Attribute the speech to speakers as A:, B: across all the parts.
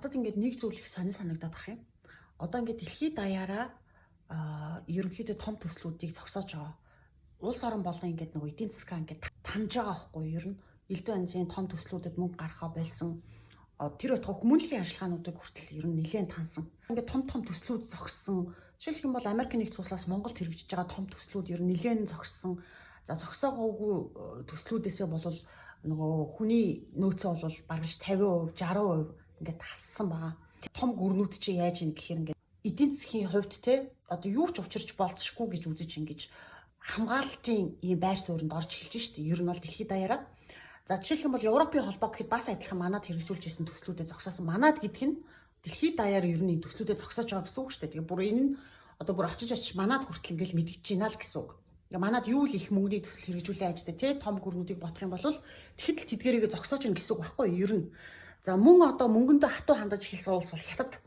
A: Надад ингээд нэг зүйл их сонир санагдаад ах юм. Одоо ингээд дэлхийд даяараа ерөнхийдөө том төслүүдийг зогсоож байгаа. Улс орон болгон ингээд нөгөө эдийн засгаа ингээд таньж байгаа байхгүй юу? Ер нь элдв анзын том төслүүдэд мөнгө гаргахаа болсон. Тэр байтугай хүмүүнлэгийн ажиллагаануудыг хүртэл ер нь нэлээд тансан. Ингээд том төслүүд зогссон. Жишээлх юм бол Америк нэгдсэн улсаас Монголд хэрэгжиж байгаа том төслүүд ер нь нэлээд зогссон. За зогсоогоогүй төслүүдээсээ бол нөгөө хүний нөөцөө бол бараг 50%, 60% ингээд тассан байгаа. Том гүрнүүд чи яаж ийн гэхээр ингээд эдийн засгийн хувьд те одоо юу ч учирч болцсохгүй гэж үзэж ингэж хамгаалтын ийм байр суурьнд орж эхэлж штэ. Ер нь бол дэлхийд даяараа. За жишээлх юм бол Европын холбоо гэхэд бас адилхан манад хэрэгжүүлж исэн төслүүдэд зогсоосон. Манад гэдэг нь дэлхийд даяар ер нь төслүүдэд зогсоож байгаа гэсэн үг штэ. Тэгээ бүр энэ нь одоо бүр очиж манад хүртэл ингээл мэдгэж байна л гэсэн үг. Манад юу л их мөнгөний төсөл хэрэгжүүлээ ажтай те том гүрнүүдийг бодох юм бол тэгэхэд л тэдгэрийг зогсоож ийн гэсэн үг байхгүй юу? Ер нь. За мөн одоо мөнгөндөө хатуу хандаж эхэлсэн улс бол Хятад.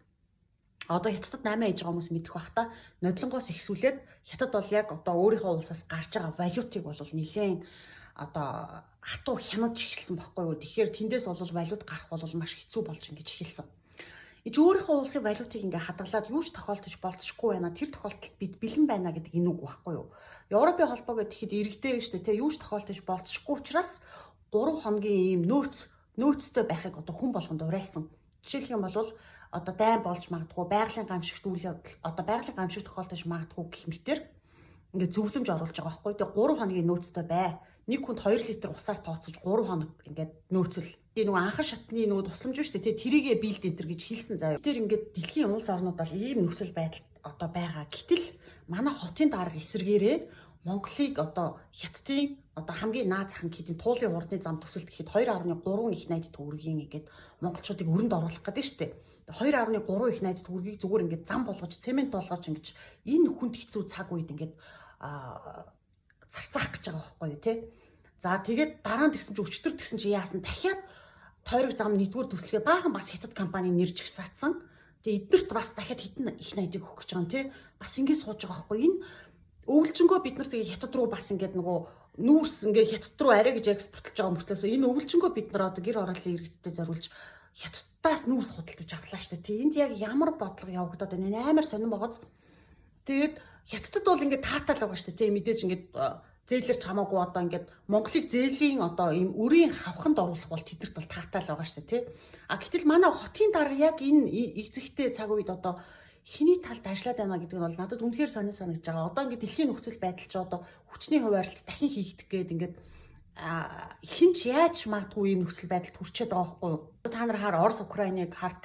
A: Одоо Хятадд 8 ээж байгаа хүмүүс мэдэх бах та нодлонгоос ихсүүлээд Хятад бол яг одоо өөрийнхөө улсаас гарч байгаа валютыг бол нэлээд одоо хатуу хянаж эхэлсэн байхгүй юу? Тэгэхээр тэндээс бол валют гарах бол маш хэцүү болж ингэж эхэлсэн. Ич өөрийнхөө улсын валютыг ингээ хадгалаад юу ч тохиолдож болцсохгүй байна. Тэр тохиолдолд бид бэлэн байна гэдэг энэ үг байхгүй юу? Европын холбоо гэхэд иргэдээ штэ те юу ч тохиолдож болцсохгүй учраас 3 хоногийн ийм нөөцтэй байхыг одоо хүн болгонд уриалсан. Жишээлх юм бол одоо дайн болж магадгүй байгалийн гамшигт үйл явдал одоо байгалийн гамшиг тохиолдож магадгүй гэх мэтэр ингээ зөвлөмж оруулж байгаа байхгүй. Тэгээ 3 хоногийн нөөцтэй бай. Нэг хүнд 2 литр усаар тооцож 3 хоног ингээд нөөцөл. Тэгээ нөгөө анхан шатны нөгөө тусламж шүү дээ. Тэрийгэ билд энтер гэж хэлсэн заяа. Тэр ингээд дэлхийн улс орнууд бол ийм нөхцөл байдал одоо байгаа. Гэтэл манай хотын дарга эсэргээрээ Монголыг одоо Хятадын одоо хамгийн наад зах нь хэдийн туулын урдны зам төсөлд гэхэд 2.3 их найд төгрөгийн ингээд монголчуудыг өрөнд оруулах гэдэг шүү дээ. 2.3 их найд төгрөгийг зүгээр ингээд зам болгож цемент болгож ингэж энэ хүнд хэцүү цаг үед ингээд зарцаах гэж байгаа байхгүй юу те. За тэгээд дараа нь тэгсэн чи өчтөр тэгсэн чи яасан дахиад тойрог зам нэгдүгээр төслөгээ баахан бас Хятад компани нэрж гисаацсан. Тэгээ эднэрт бас дахиад хитэн их найдыг өгөх гэж байгаа юм те. Бас ингэ сууж байгаа байхгүй. Энэ өвлжөнгөө бид нар тэгээ Хятад руу бас ингээд нөгөө нүүрс ингээд Хятад руу арай гэж экспортлж байгаа мөртлөөс энэ өвлжөнгөө бид нар одоо гэр ороолын иргэдэд зориулж Хятадаас нүүрс худалдаж авлаа штэ. Тэгээ энд яг ямар бодлого явагдаад байна амар сонирн байгааз. Тэгээд Хятадд бол ингээд таатай л байгаа штэ тий мэдээж ингээд зээлэрч хамаагүй одоо ингээд Монголыг зээлийн одоо ийм өрийн хавханд оруулах бол тэдэрт бол таатай л байгаа штэ тий. А гэтэл манай хотын дарга яг энэ эзэгтэй цаг үед одоо хиний талд ажиллаад байна гэдэг нь бол надад үнэхээр санагдаж байгаа. Одоо ингээд дэлхийн нөхцөл байдал ч одоо хүчний хуваарлт дахин хийгдэх гээд ингээд хинч яаж магадгүй ийм нөхцөл байдалд хүрчээд байгаа байхгүй юу? Та нар хаар Орос Украиныг хаар те